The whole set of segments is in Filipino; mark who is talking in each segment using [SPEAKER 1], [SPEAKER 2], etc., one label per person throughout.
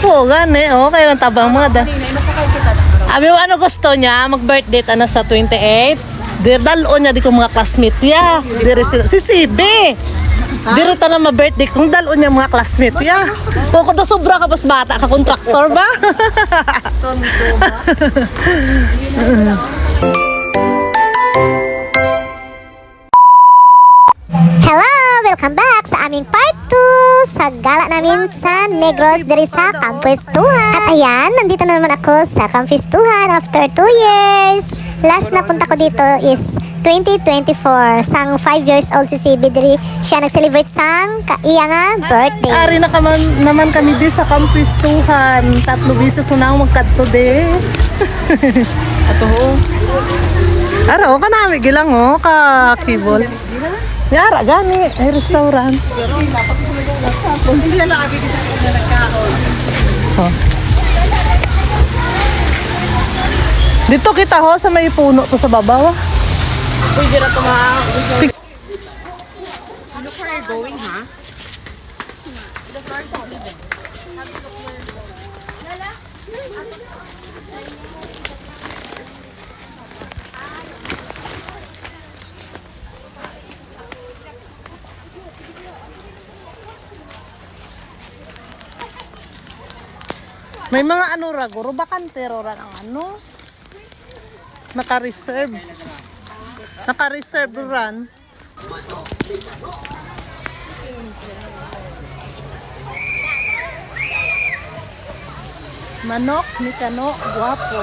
[SPEAKER 1] po, gani. Okay lang tabang mga da. Abi mo ano gusto niya? Mag-birthday ano sa 28? Dalo niya di ko mga classmate ya. Dire si CB. Dire ta na ma-birthday kung dalo niya mga classmate ya. Kung ko sobra ka pas bata ka kontraktor ba?
[SPEAKER 2] Hello! Welcome back sa aming part 2 sa gala namin sa Negros diri sa Kampistuhan. At ayan, nandito na naman ako sa Kampistuhan after 2 years. Last na punta ko dito is 2024. Sang 5 years old si CB diri. Siya nag-celebrate sang iya nga birthday.
[SPEAKER 1] Ari na naman kami di sa Kampistuhan. 3 bisis na ako magkadto di. Ato ho. Araw ka namin gilang ho ka kibol. Yara gani ay restaurant. Oh. Dito kita ho sa may puno to sa babaw. Pwede na to ma. Look where you're going, ha? The flowers are leaving. May mga ano ra, guro bakantero ra ang ano. Naka-reserve. Naka-reserve ran. Manok ni Kano, guwapo.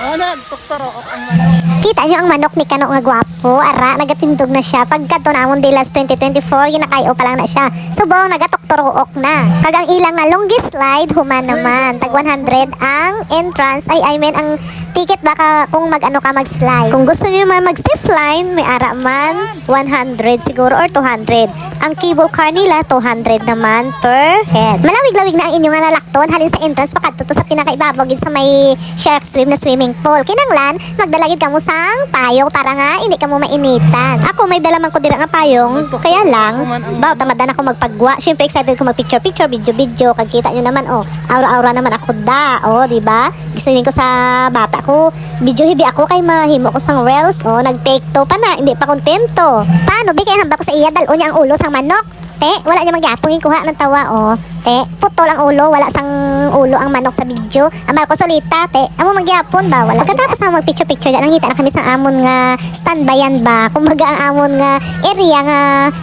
[SPEAKER 1] Oh, nagtukturo ang manok.
[SPEAKER 2] Kita nyo ang manok ni Kano nga gwapo. Ara, nagatindog na siya. Pagkato namon di last 2024, ginakayo pa lang na siya. Subong, nagatokturook na. Kagang ilang nga longest slide, human naman. Tag 100 ang entrance. I mean, ang ticket baka kung mag-ano ka mag-slide. Kung gusto nyo man mag-safe line, may ara man 100 siguro or 200. Ang cable car nila, 200 naman per head. Malawig-lawig na ang inyong nalakton. Halin sa entrance, pakadto to sa pinakaibabaw sa may shark swim na swimming pool. Kinanglan, magdalagid ka mo sang payong para nga hindi ka mo mainitan. Ako may dala man ko dira nga payong, kaya lang baw tamadan ako magpagwa. Syempre excited ko magpicture-picture, video-video. Kagkita nyo naman aura-aura naman ako da. Di ba? Gisingin ko sa bata ko. Video hibi ako kay mahimo ko sang reels. Nag-take to pa na, hindi pa kontento. Paano bigay hamba ko sa iya dalo niya ang ulo sang manok? Te, wala niya magyapong ikuha ng tawa, Te, putol ang ulo, wala sang ulo ang manok sa video. Amal ko solita, te, amo magyapon ba? Wala. Pagkatapos na mag-picture-picture, nangita na kami sa amon nga standbyan ba? Kumbaga ang amon nga area nga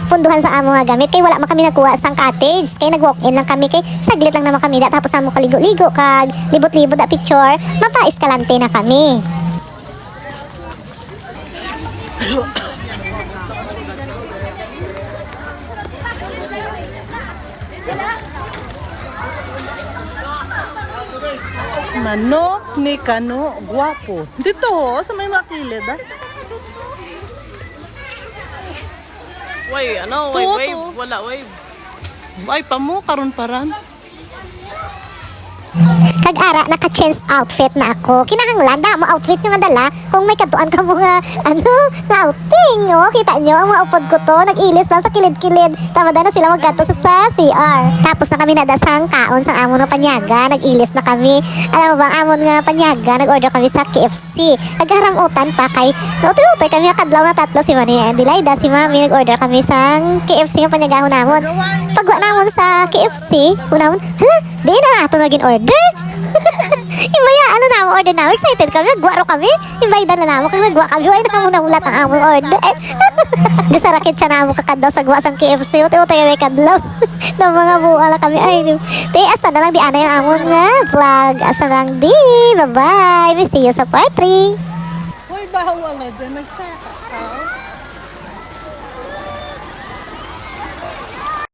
[SPEAKER 2] punduhan sa amon nga gamit. Kay wala man kami nakuha sang cottage. Kay nag-walk-in lang kami. Kay saglit lang naman kami. Tapos na mo kaligo-ligo, kag libot-libot na picture. Mapa-eskalante na kami.
[SPEAKER 1] Manok ni Kano, guwapo. Dito ho, sa may makilid
[SPEAKER 3] Wave, ano?
[SPEAKER 1] Tuto.
[SPEAKER 3] Wave. Wala, wave.
[SPEAKER 1] Ay, pamo, karon paran.
[SPEAKER 2] Kag-ara, naka-change outfit na ako. Kinahanglan, mo outfit nyo nga dala. Kung may katuan ka mo nga, na outing, Kita nyo, ang mga upod ko to, nag-ilis lang sa kilid-kilid. Tamada na sila magkato sa CR. Tapos na kami nadasang kaon sa amon ng panyaga. Nag-ilis na kami. Alam mo ba, amon nga panyaga, nag-order kami sa KFC. Nagharangutan pa kay, nautoy-utoy kami kadlaw na tatlo. Si Mani Adelaida, si Mami, nag-order kami sa KFC nga panyagahon namon. Pagwa namon sa KFC, unamon, di na ato naging order. Imaya, na mo order na. Excited kami, nagwaro kami. Ibayda na namo kami, nagwa kami. Ay, nakamunamulat ang among order. Gasarakit siya namo kakadaw sa gwa sang KFC. Uti-uti kami kadlaw. Na mga buwala kami. Ay, te, asa na lang di ana yung among nga vlog. Asa lang di. Bye-bye. We see you sa part 3.
[SPEAKER 1] Hoy, bawal na dyan. Nagsaka ka.